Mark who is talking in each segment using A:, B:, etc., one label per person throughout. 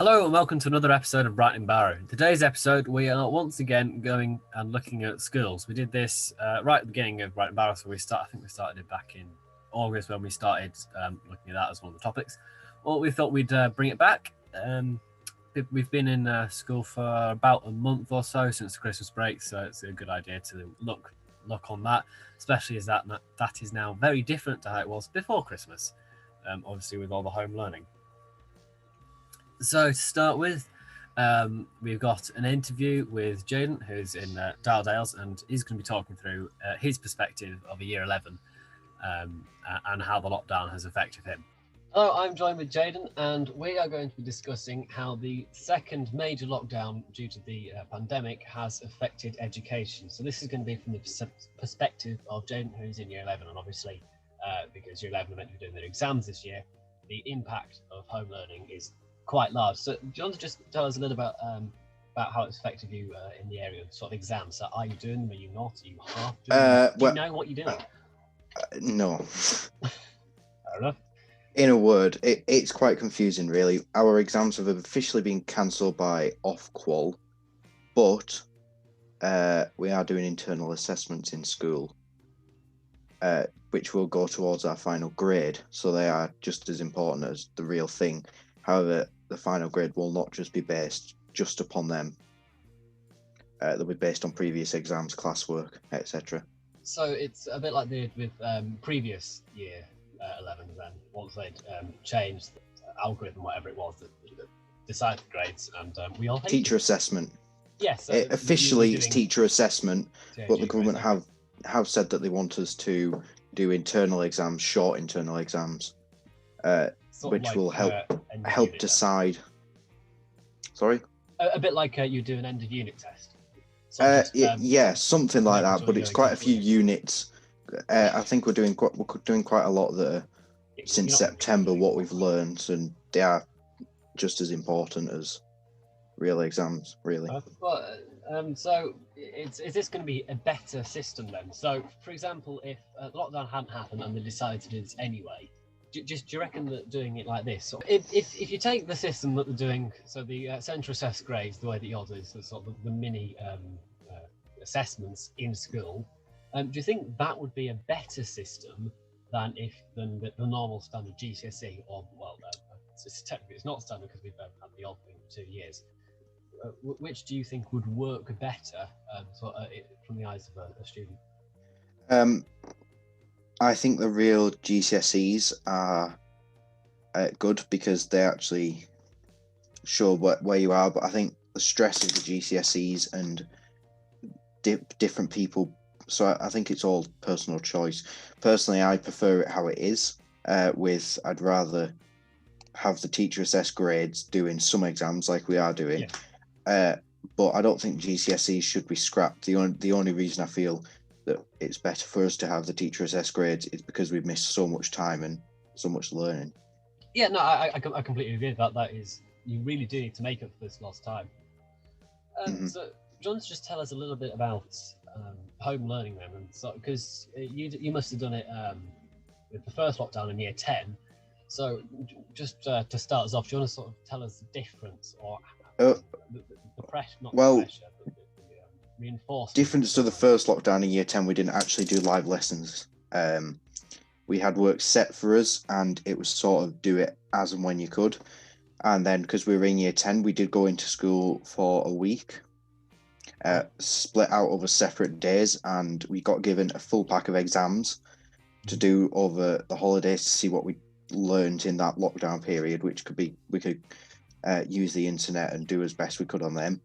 A: Hello and welcome to another episode of Brightening Barrow. In today's episode, we are once again going and looking at schools. We did this right at the beginning of Brightening Barrow, so I think we started it back in August when we started looking at that as one of the topics. Well, we thought we'd bring it back. We've been in school for about a month or so since the Christmas break, so it's a good idea to look on that, especially as that is now very different to how it was before Christmas, obviously with all the home learning. So to start with, we've got an interview with Jaden, who's in Dales, and he's going to be talking through his perspective of a year 11 and how the lockdown has affected him. Hello, I'm joined with Jaden, and we are going to be discussing how the second major lockdown due to the pandemic has affected education. So this is going to be from the perspective of Jaden, who's in year 11, and obviously because year 11 are meant to be doing their exams this year, the impact of home learning is quite large. So do you want to just tell us a little about how it's affected you in the area of sort of exams? So are you doing them? Are you not? Are you half doing them? Do you know what you're doing?
B: No.
A: Fair enough.
B: In a word, it's quite confusing, really. Our exams have officially been cancelled by Ofqual, but we are doing internal assessments in school, which will go towards our final grade. So they are just as important as the real thing. However, the final grade will not just be based just upon them. They'll be based on previous exams, classwork, etc.
A: So it's a bit like they did with previous year 11 then, once they'd changed the algorithm, whatever it was, that decided grades, and we all
B: teacher assessment.
A: Yes.
B: Officially, it's teacher assessment, but the government have said that they want us to do internal exams, short internal exams. Which will help decide. Sorry?
A: A bit like you do an end of unit test.
B: Yeah, something like that. But it's quite a few units. I think we're doing quite a lot that since September. What we've learned, and they are just as important as real exams, really.
A: So is this going to be a better system then? So, for example, if lockdown hadn't happened and they decided to do this anyway. Do you reckon that doing it like this? If you take the system that they're doing, so the central assessed grades, the way that yours is, the sort of the mini assessments in school, do you think that would be a better system than the normal standard GCSE? Or technically it's not standard because we've had the old thing for 2 years. Which do you think would work better from the eyes of a student?
B: I think the real GCSEs are good because they actually show where you are. But I think the stress of the GCSEs and different people. So I think it's all personal choice. Personally, I prefer it how it is. I'd rather have the teacher assessed grades doing some exams like we are doing. Yeah. But I don't think GCSEs should be scrapped. The only reason I feel that it's better for us to have the teacher assessed grades is because we've missed so much time and so much learning.
A: Yeah, no, I completely agree with that. That is, you really do need to make up for this lost time. So, John, just tell us a little bit about home learning then, and so because you must have done it with the first lockdown in year 10. So, just to start us off, do you want to sort of tell us the difference or the pressure, not the pressure, but reinforced
B: difference to the first lockdown in year 10? We didn't actually do live lessons. We had work set for us, and it was sort of do it as and when you could. And then because we were in year 10, we did go into school for a week, split out over separate days, and we got given a full pack of exams to do over the holidays to see what we learned in that lockdown period, which could be we could use the internet and do as best we could on them.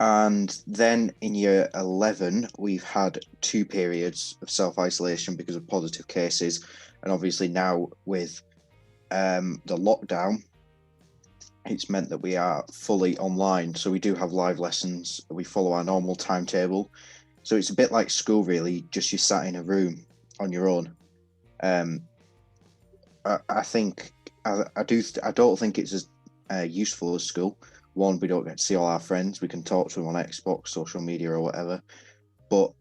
B: And then in year 11, we've had 2 periods of self-isolation because of positive cases. And obviously now with the lockdown, it's meant that we are fully online. So we do have live lessons. We follow our normal timetable. So it's a bit like school, really, just you sat in a room on your own. I think I don't think it's as useful as school. One, we don't get to see all our friends. We can talk to them on Xbox, social media, or whatever. But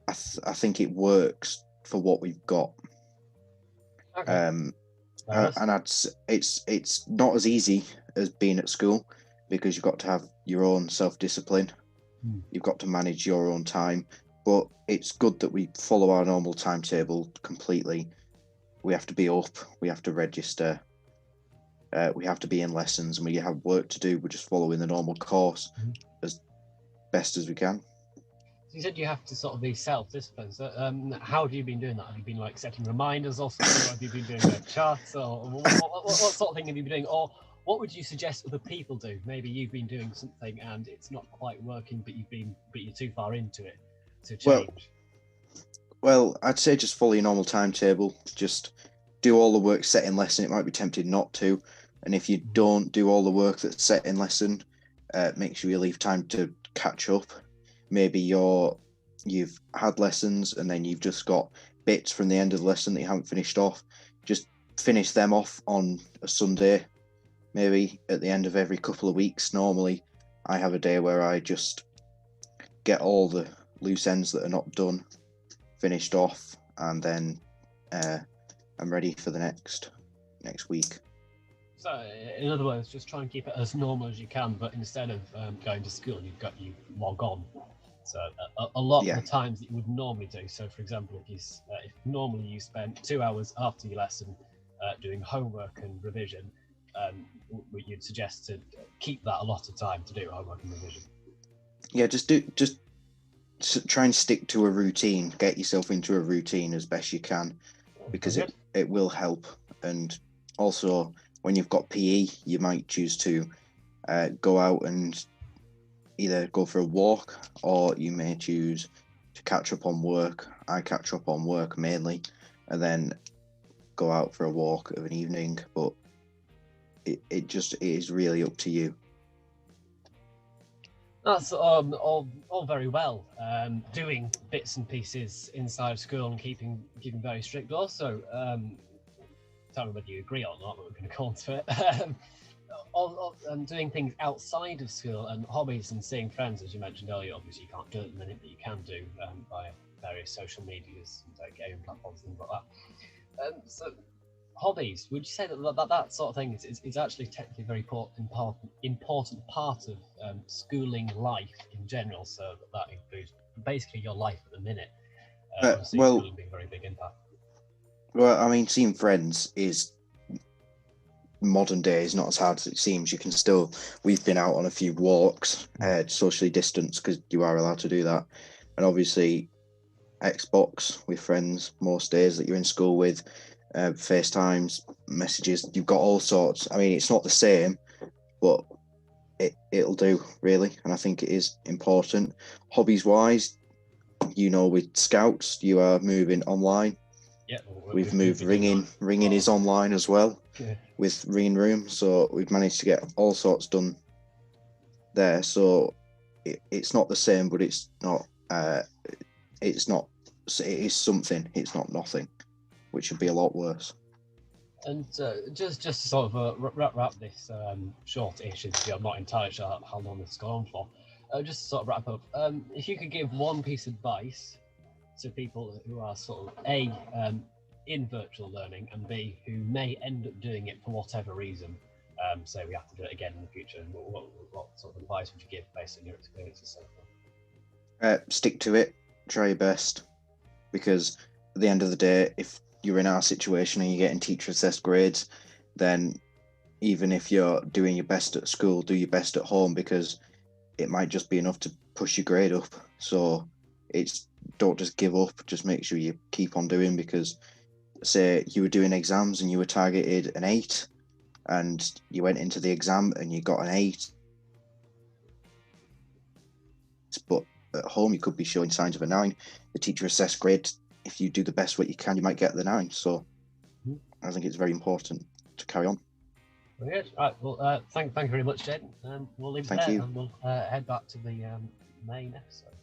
B: I think it works for what we've got. Okay. And it's not as easy as being at school, because you've got to have your own self-discipline. You've got to manage your own time. But it's good that we follow our normal timetable completely. We have to be up, we have to register, we have to be in lessons, and we have work to do. We're just following the normal course as best as we can.
A: You said you have to sort of be self-disciplined. So, how have you been doing that? Have you been like setting reminders or something? Or have you been doing charts, or what sort of thing have you been doing? Or what would you suggest other people do? Maybe you've been doing something and it's not quite working, but you're too far into it to change.
B: Well, I'd say just follow your normal timetable. Just do all the work set in lesson. It might be tempted not to, and if you don't do all the work that's set in lesson, make sure you leave time to catch up. Maybe you've had lessons and then you've just got bits from the end of the lesson that you haven't finished off. Just finish them off on a Sunday, maybe at the end of every couple of weeks. Normally, I have a day where I just get all the loose ends that are not done finished off, and then I'm ready for the next week.
A: So, in other words, just try and keep it as normal as you can, but instead of going to school, you log on. So a lot of the times that you would normally do. So, for example, if normally you spend 2 hours after your lesson doing homework and revision, you'd suggest to keep that a lot of time to do homework and revision. Yeah, just
B: try and stick to a routine. Get yourself into a routine as best you can, because it will help. And also, when you've got PE, you might choose to go out and either go for a walk, or you may choose to catch up on work. I catch up on work mainly, and then go out for a walk of an evening. But it is really up to you.
A: That's all very well. Doing bits and pieces inside school and keeping very strict. Also, tell me whether you agree or not, but we're going to go on to it. Doing things outside of school and hobbies and seeing friends, as you mentioned earlier. Obviously, you can't do it at the minute, but you can do via various social medias and gaming platforms, things like that. So, hobbies. Would you say that sort of thing is actually technically very important part of schooling life in general? So that includes basically your life at the minute. Schooling being a very big impact.
B: Well, I mean, seeing friends is modern day is not as hard as it seems. You can still. We've been out on a few walks, socially distanced, because you are allowed to do that, and obviously Xbox with friends most days that you're in school with. FaceTimes, messages, you've got all sorts. I mean, it's not the same, but it'll do, really, and I think it is important. Hobbies wise, with Scouts, you are moving online.
A: Yeah,
B: we've moved ringing. Ringing is online as well, with Ringing Room, so we've managed to get all sorts done there. So it's not the same, but it's not. It's not. It is something. It's not nothing, which would be a lot worse.
A: And just to sort of wrap this short-ish interview, I'm not entirely sure how long this has gone on for. Just to sort of wrap up, if you could give one piece of advice to people who are sort of A, in virtual learning, and B, who may end up doing it for whatever reason, say we have to do it again in the future, what sort of advice would you give based on your experiences so far?
B: Stick to it, try your best, because at the end of the day, if you're in our situation and you're getting teacher assessed grades, then even if you're doing your best at school, do your best at home, because it might just be enough to push your grade up. So don't just give up, just make sure you keep on doing, because say you were doing exams and you were targeted an 8 and you went into the exam and you got an 8, but at home you could be showing signs of a 9. The teacher assessed grade, if you do the best what you can, you might get the 9. So I think it's very important to carry on.
A: Very good. Right. Well, thank you very much, Jed. We'll leave it there, and we'll head back to the main episode.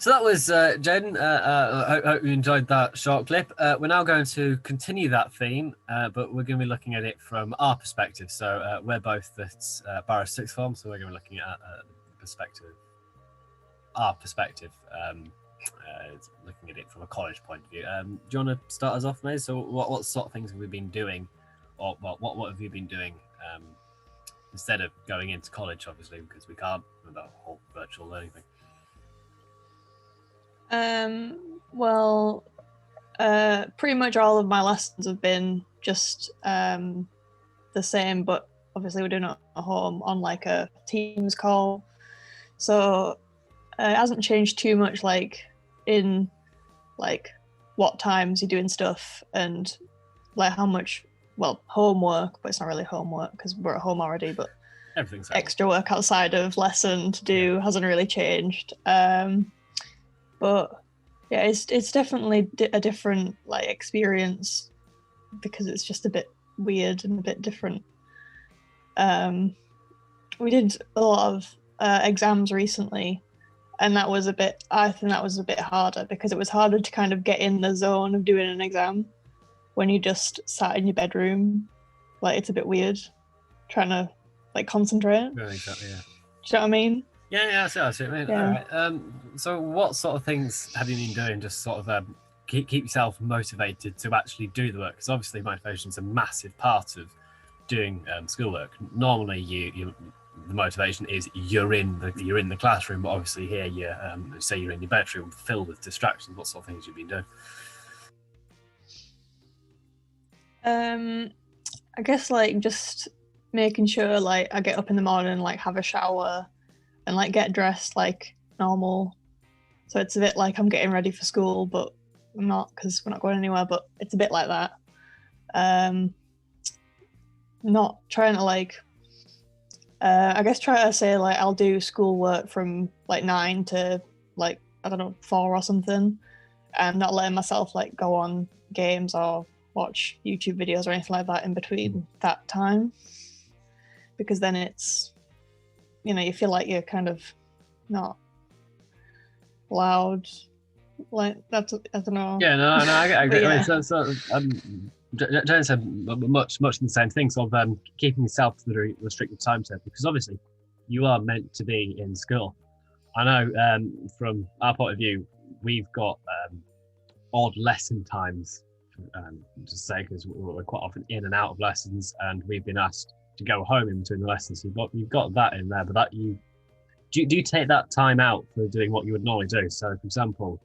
A: So that was Jen. Hope you enjoyed that short clip. We're now going to continue that theme, but we're going to be looking at it from our perspective. So we're both at Barrow Sixth Form, so we're going to be looking at our perspective, looking at it from a college point of view. Do you want to start us off, Maisie? So what sort of things have we been doing, or what have you been doing instead of going into college, obviously, because we can't with that whole virtual learning thing?
C: Pretty much all of my lessons have been just the same, but obviously we're doing it at home on like a Teams call. So it hasn't changed too much, like in like what times you're doing stuff and like how much, well, homework, but it's not really homework because we're at home already, but
A: Everything's
C: extra work outside of lesson to do hasn't really changed. But yeah, it's definitely a different like experience because it's just a bit weird and a bit different. We did a lot of exams recently, and I think that was a bit harder because it was harder to kind of get in the zone of doing an exam when you just sat in your bedroom. Like, it's a bit weird trying to like concentrate.
A: Yeah, exactly, yeah.
C: Do you know what I mean?
A: Yeah, I see what I mean.
C: Yeah.
A: All right. So what sort of things have you been doing just sort of keep yourself motivated to actually do the work? Because obviously motivation is a massive part of doing schoolwork. Normally the motivation is you're in the classroom, but obviously here say you're in your bedroom filled with distractions. What sort of things you've been doing?
C: I guess like just making sure like I get up in the morning, like have a shower and like get dressed like normal. So it's a bit like I'm getting ready for school, but I'm not because we're not going anywhere, but it's a bit like that. Not trying to like I guess try to say like I'll do schoolwork from like 9 to like, I don't know, 4 or something, and not letting myself like go on games or watch YouTube videos or anything like that in between that time, because then it's, you feel like you're kind of not loud. Like, that's, I don't know.
A: Yeah, no, I agree.
C: Yeah.
A: I mean, Jen said much the same thing, sort of keeping yourself to the restricted timetable, because obviously you are meant to be in school. I know from our point of view, we've got odd lesson times, to say, because we're quite often in and out of lessons, and we've been asked to go home in between the lessons. So you've got that in there, but do you take that time out for doing what you would normally do? So, for example,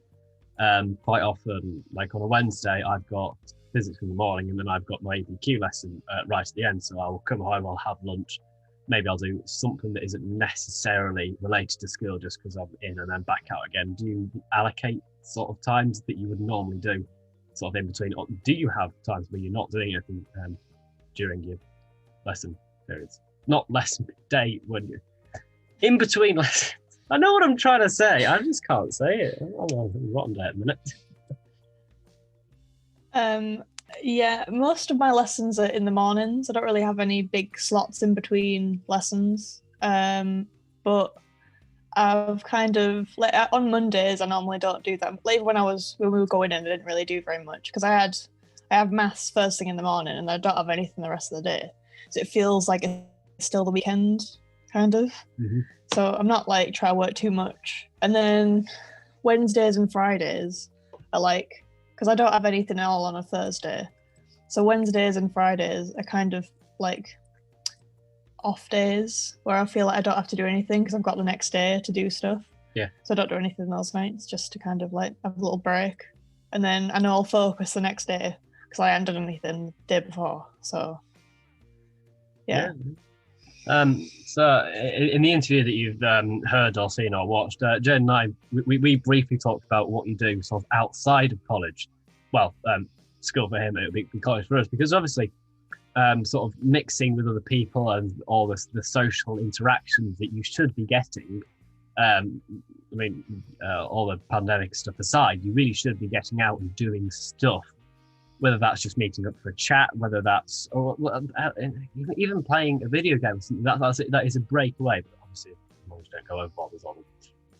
A: quite often, like on a Wednesday, I've got physics in the morning, and then I've got my APQ lesson right at the end. So I'll come home, I'll have lunch, maybe I'll do something that isn't necessarily related to school just because I'm in, and then back out again. Do you allocate sort of times that you would normally do sort of in between? Or do you have times where you're not doing anything during your lesson periods? Not lesson day, when you're in between lessons. I know what I'm trying to say, I just can't say it. I'm on a rotten day at the minute.
C: Yeah, most of my lessons are in the mornings. I don't really have any big slots in between lessons. But I've kind of, like, on Mondays I normally don't do that. Like when we were going in, I didn't really do very much because I have maths first thing in the morning and I don't have anything the rest of the day. So it feels like it's still the weekend, kind of.
A: Mm-hmm.
C: So I'm not like trying to work too much. And then Wednesdays and Fridays are like, because I don't have anything at all on a Thursday. So Wednesdays and Fridays are kind of like off days where I feel like I don't have to do anything because I've got the next day to do stuff.
A: Yeah.
C: So I don't do anything those nights, just to kind of like have a little break. And then I know I'll focus the next day because I hadn't done anything the day before. So yeah.
A: So in the interview that you've heard or seen or watched, Jen and I, we briefly talked about what you do sort of outside of college. Well, school for him, it would be college for us, because obviously sort of mixing with other people and all the social interactions that you should be getting. I mean, all the pandemic stuff aside, you really should be getting out and doing stuff. Whether that's just meeting up for a chat, whether that's even playing a video game, that is a breakaway. But obviously, as long as you don't go overboard, there's all the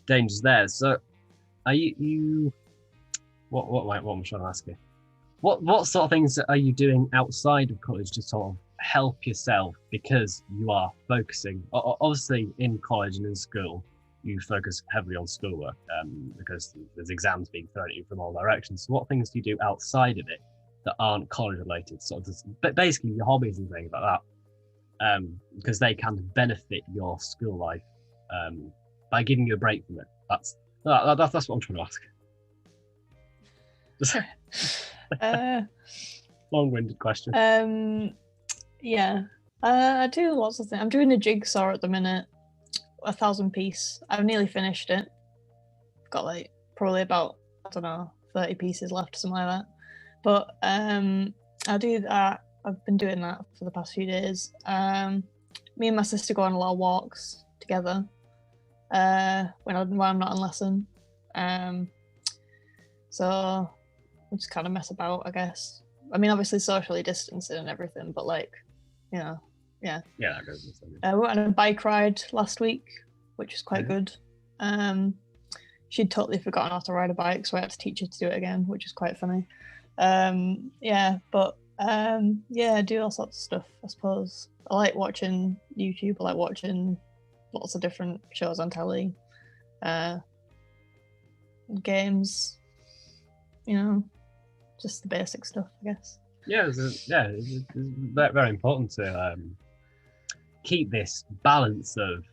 A: dangers there. So, Are you what am I trying to ask you? What sort of things are you doing outside of college to sort of help yourself, because you are focusing obviously in college and in school you focus heavily on schoolwork because there's exams being thrown at you from all directions. So what things do you do outside of it that aren't college related, sort of just, but basically your hobbies and things like that, because they can benefit your school life by giving you a break from it? That's what I'm trying to ask. Long-winded question.
C: Yeah, I do lots of things. I'm doing a jigsaw at the minute, 1,000 piece. I've nearly finished it. I've got like probably about, I don't know, 30 pieces left, something like that. But I do that. I've been doing that for the past few days. Me and my sister go on a lot of walks together when I'm not in lesson. So we just kind of mess about, I guess. I mean, obviously socially distancing and everything, but like, you know, yeah.
A: Yeah, that goes with
C: we went on a bike ride last week, which was quite good. She'd totally forgotten how to ride a bike, so I had to teach her to do it again, which is quite funny. Yeah, I do all sorts of stuff, I suppose. I like watching YouTube. I like watching lots of different shows on telly, games, you know, just the basic stuff, I guess.
A: It's very important to keep this balance of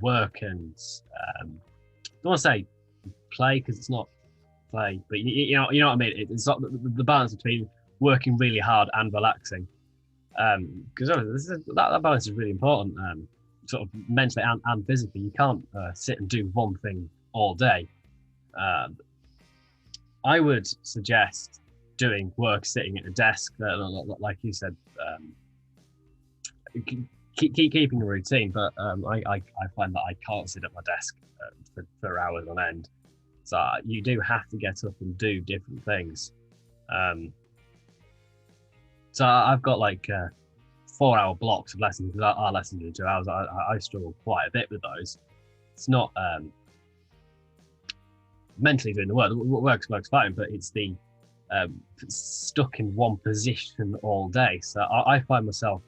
A: work and I don't want to say play, because it's not play, but you know what I mean. It's not the balance between working really hard and relaxing, because that balance is really important, sort of mentally and physically. You can't sit and do one thing all day. I would suggest doing work sitting at a desk, like you said, keeping a routine. But I find that I can't sit at my desk for hours on end. So you do have to get up and do different things. So I've got like 4-hour blocks of lessons, because our lessons are 2 hours. I struggle quite a bit with those. It's not mentally doing the work. The work's fine, but it's the stuck in one position all day. So I find myself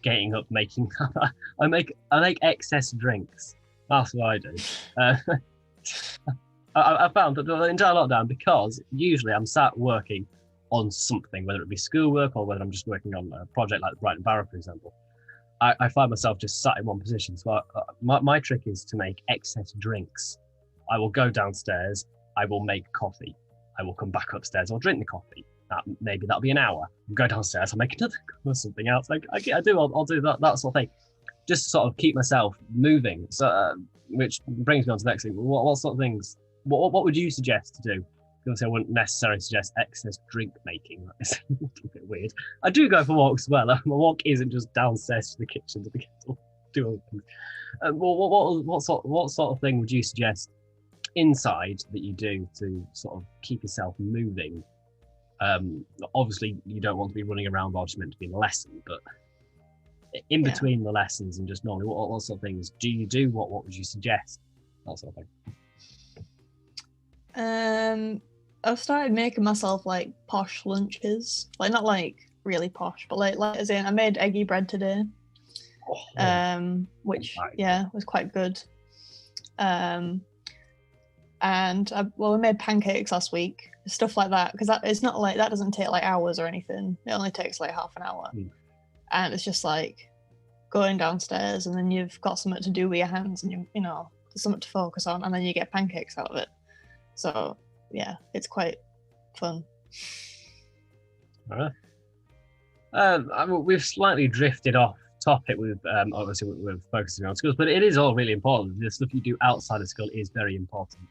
A: getting up, making I make excess drinks. That's what I do. I found that the entire lockdown, because usually I'm sat working on something, whether it be schoolwork or whether I'm just working on a project like Brightening Barrow, for example, I find myself just sat in one position. So my trick is to make excess drinks. I will go downstairs, I will make coffee, I will come back upstairs, I'll drink the coffee. Maybe that'll be an hour. I'll go downstairs, I'll make another or something else. I'll do that sort of thing, just to sort of keep myself moving. So, which brings me on to the next thing. What sort of things? What would you suggest to do? Because I wouldn't necessarily suggest excess drink making. It's a little bit weird. I do go for walks as well. My walk isn't just downstairs to the kitchen to the kettle. Do other things. What sort of thing would you suggest inside that you do to sort of keep yourself moving? Obviously, you don't want to be running around while you're meant to be in a lesson, but in between the lessons and just normally, what sort of things do you do? What would you suggest? That sort of thing.
C: I've started making myself like posh lunches, like not like really posh, but like as in I made eggy bread today, which was quite good. And we made pancakes last week, stuff like that, because it's not like that doesn't take like hours or anything. It only takes like half an hour, and it's just like going downstairs, and then you've got something to do with your hands, and you know there's something to focus on, and then you get pancakes out of it. So yeah, it's quite fun.
A: All right. We've slightly drifted off topic with obviously we're focusing on schools, but it is all really important. The stuff you do outside of school is very important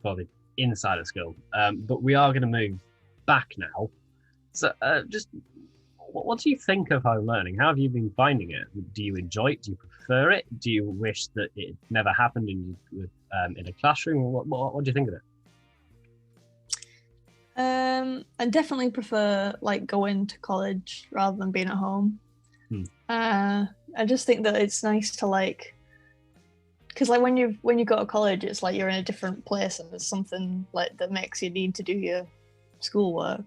A: for the inside of school. But we are going to move back now. So just what do you think of home learning? How have you been finding it? Do you enjoy it? Do you prefer it? Do you wish that it never happened in a classroom? What do you think of it?
C: I definitely prefer like going to college rather than being at home. I just think that it's nice to like because like when you go to college, it's like you're in a different place and there's something like that makes you need to do your schoolwork,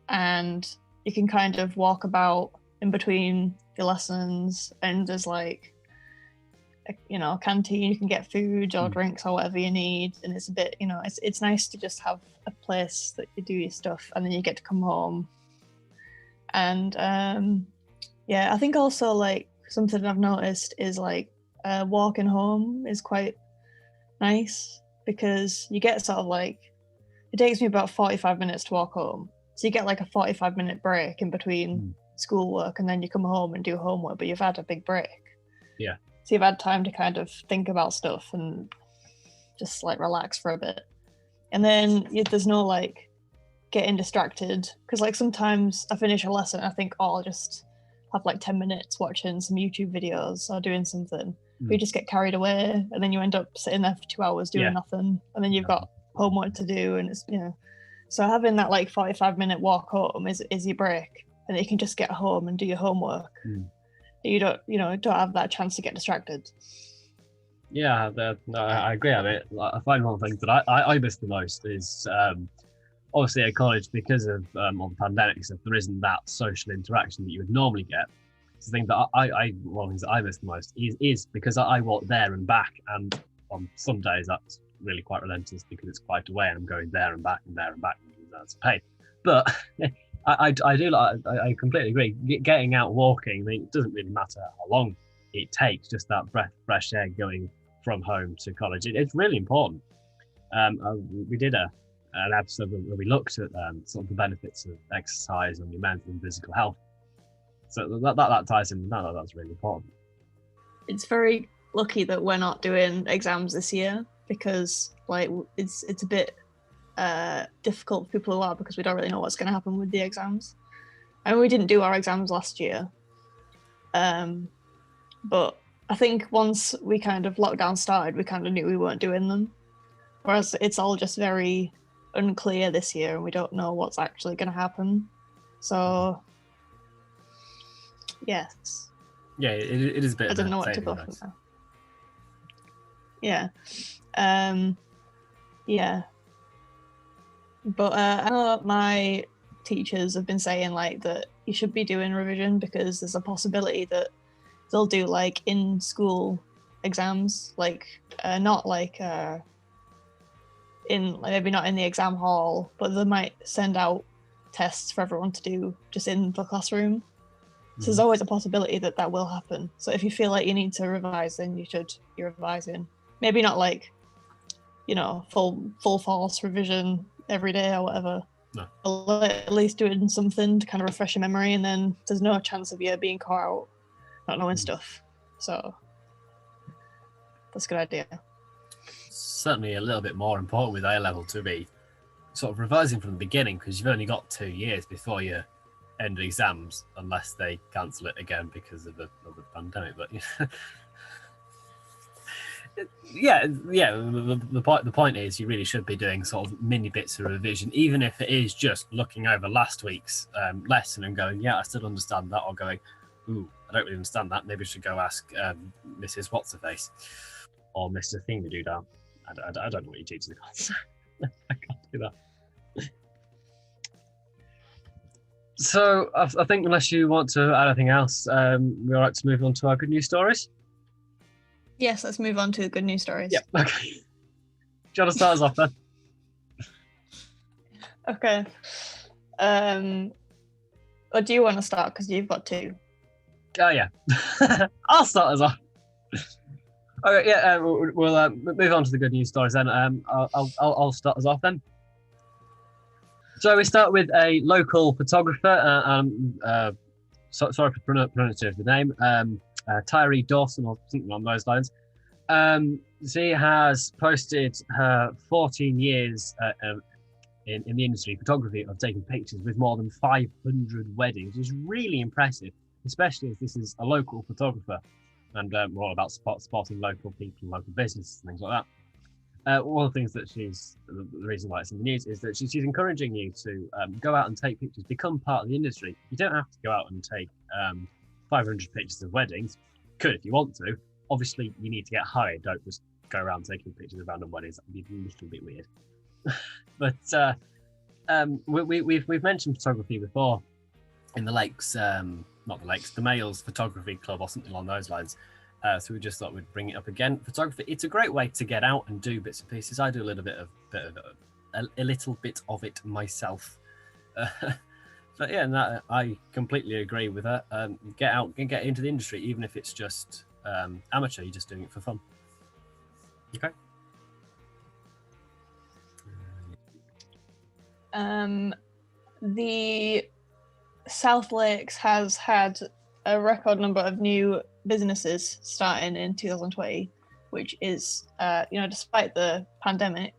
C: and you can kind of walk about in between your lessons, and there's like a canteen, you can get food or drinks or whatever you need, and it's a bit, it's nice to just have a place that you do your stuff, and then you get to come home. And I think also like something I've noticed is like walking home is quite nice, because you get sort of like, it takes me about 45 minutes to walk home, so you get like a 45-minute break in between schoolwork, and then you come home and do homework, but you've had a big break.
A: Yeah.
C: So you've had time to kind of think about stuff and just like relax for a bit. And then there's no like getting distracted, because like sometimes I finish a lesson, I think, I'll just have like 10 minutes watching some YouTube videos or doing something. But you just get carried away, and then you end up sitting there for 2 hours doing nothing, and then you've got homework to do, and it's so having that like 45-minute walk home is your break, and you can just get home and do your homework. You don't have that chance to get distracted.
A: Yeah, I agree. I mean, I find one of the things that I miss the most is obviously at college, because of all the pandemic stuff, there isn't that social interaction that you would normally get. It's the thing that one of the things that I miss the most is because I walk there and back, and on some days that's really quite relentless because it's quite away, and I'm going there and back and there and back, and that's a pain. But I completely agree. Getting out walking, I mean, it doesn't really matter how long it takes, just that breath of fresh air going from home to college. It's really important. We did an episode where we looked at sort of the benefits of exercise on your mental and physical health. So that ties in with that. That's really important.
C: It's very lucky that we're not doing exams this year, because like it's a bit difficult for people who are, because we don't really know what's going to happen with the exams. And we didn't do our exams last year, but I think once we kind of lockdown started, we kind of knew we weren't doing them, whereas it's all just very unclear this year, and we don't know what's actually going to happen. So yes,
A: it is a bit.
C: I don't know what to go from there. But I know my teachers have been saying like that you should be doing revision, because there's a possibility that they'll do like in school exams, like not like maybe not in the exam hall, but they might send out tests for everyone to do just in the classroom. So there's always a possibility that will happen. So if you feel like you need to revise, then you're revising. Maybe not like full force revision every day or whatever.
A: No.
C: But at least doing something to kind of refresh your memory, and then there's no chance of you being caught out not knowing stuff. So that's a good idea.
A: Certainly a little bit more important with A level to be sort of revising from the beginning, because you've only got 2 years before your end of exams, unless they cancel it again because of the pandemic. But the point is, you really should be doing sort of mini bits of revision, even if it is just looking over last week's lesson and going, I still understand that, or going, ooh, I don't really understand that, maybe I should go ask Mrs. What's-her-face or Mr. Thingy-Doo-Dah. I don't know what you teach the class. I can't do that. So I think, unless you want to add anything else, we're all right to move on to our good news stories.
C: Yes, let's move on to the good news stories.
A: Yep. Okay. Do you want to start us off then?
C: Okay. Or do you want to start, because you've got two?
A: Oh yeah. I'll start us off. Okay. Yeah. We'll move on to the good news stories then. I'll start us off then. So we start with a local photographer. Sorry for pronunciation of the name. Tyree Dawson, or something along those lines. She has posted her 14 years in the industry, photography, of taking pictures with more than 500 weddings. It's really impressive, especially as this is a local photographer, and we're all about spotting local people, local businesses, and things like that. One of the things that the reason why it's in the news is that she's encouraging you to go out and take pictures, become part of the industry. You don't have to go out and take 500 pictures of weddings. You could if you want to, Obviously, you need to get hired. Don't just go around taking pictures of random weddings. That would be a little bit weird. But we've mentioned photography before in the lakes, not the lakes, the males photography club or something along those lines. So we just thought we'd bring it up again. Photography, it's a great way to get out and do bits and pieces. I do a little bit of it myself. But yeah, and that, I completely agree with that. Get out and get into the industry, even if it's just amateur. You're just doing it for fun. Okay.
C: The South Lakes has had a record number of new businesses starting in 2020, which is, despite the pandemic,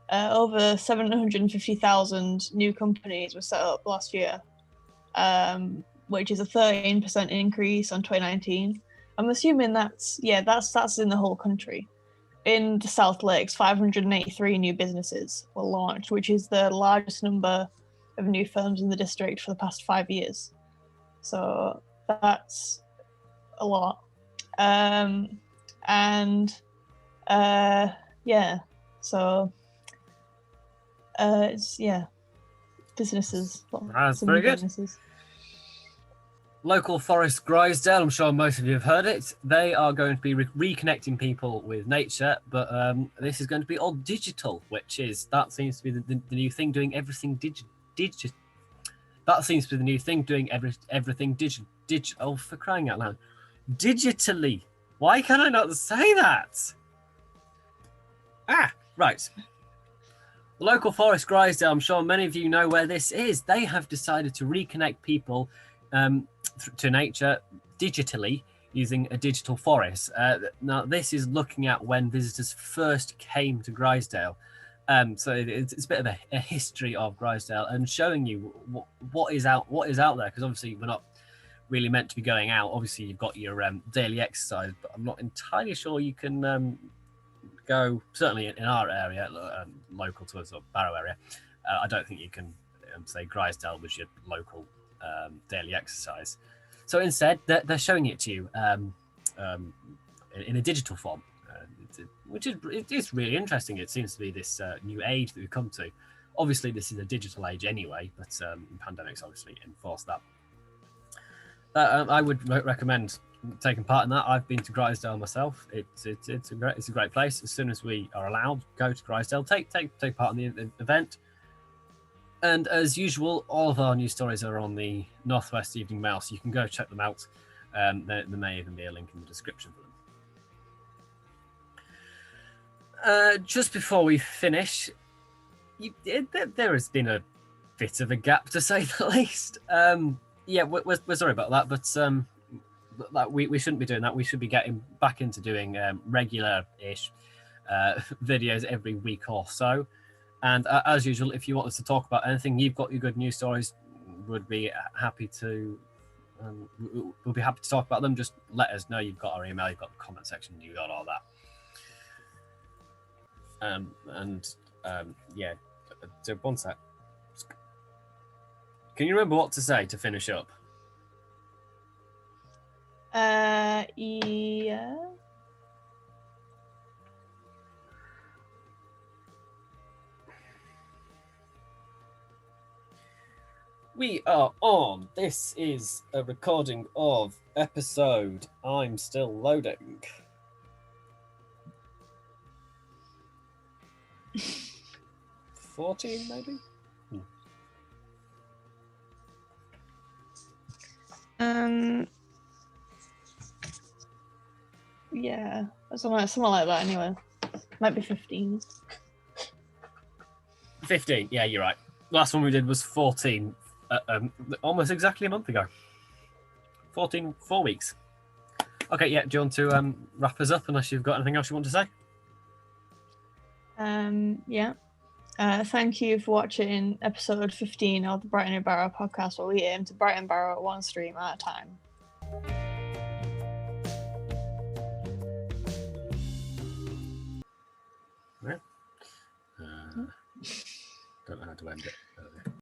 C: over 750,000 new companies were set up last year, which is a 13% increase on 2019. I'm assuming that's in the whole country. In the South Lakes, 583 new businesses were launched, which is the largest number of new firms in the district for the past 5 years. So that's a lot. Businesses.
A: That's very good.
C: Businesses.
A: Local Forest Grisdale, I'm sure most of you have heard it. They are going to be reconnecting people with nature, but this is going to be all digital, that seems to be the new thing, doing everything digital. That seems to be the new thing, doing everything digital. Oh, for crying out loud. Digitally. Why can I not say that? Right. The Local Forest Grisdale, I'm sure many of you know where this is. They have decided to reconnect people to nature digitally using a digital forest. Now, this is looking at when visitors first came to Grisdale. So it's a bit of a history of Grisdale and showing you what is out there, because obviously we're not really meant to be going out. Obviously, you've got your daily exercise, but I'm not entirely sure you can go, certainly in our area, local to us, or Barrow area. I don't think you can say Grisdale was your local daily exercise. So instead, they're showing it to you in a digital form, which is really interesting. It seems to be this new age that we've come to. Obviously, this is a digital age anyway, but pandemics obviously enforced that. I would recommend taking part in that. I've been to Grisdale myself. It's a great place. As soon as we are allowed, go to Grisdale, take part in the event. And as usual, all of our news stories are on the Northwest Evening Mail, so you can go check them out. There may even be a link in the description for them. Just before we finish, there has been a bit of a gap, to say the least. We're sorry about that, but we shouldn't be doing that. We should be getting back into doing regular-ish videos every week or so. And as usual, if you want us to talk about anything, you've got your good news stories, would be happy to. We'll be happy to talk about them. Just let us know. You've got our email, you've got the comment section, you've got all that. So one sec. Can you remember what to say to finish up?
C: Yeah.
A: We are on. This is a recording of episode. I'm still loading. 14, maybe?
C: Yeah, something like that anyway. Might be 15.
A: 15, yeah, you're right. Last one we did was 14, almost exactly a month ago. 4 weeks. Okay, yeah, do you want to wrap us up unless you've got anything else you want to say?
C: Yeah. Thank you for watching episode 15 of the Brightening Barrow podcast, where we aim to brighten Barrow one stream at a time.
A: Yeah. Don't know how to end it.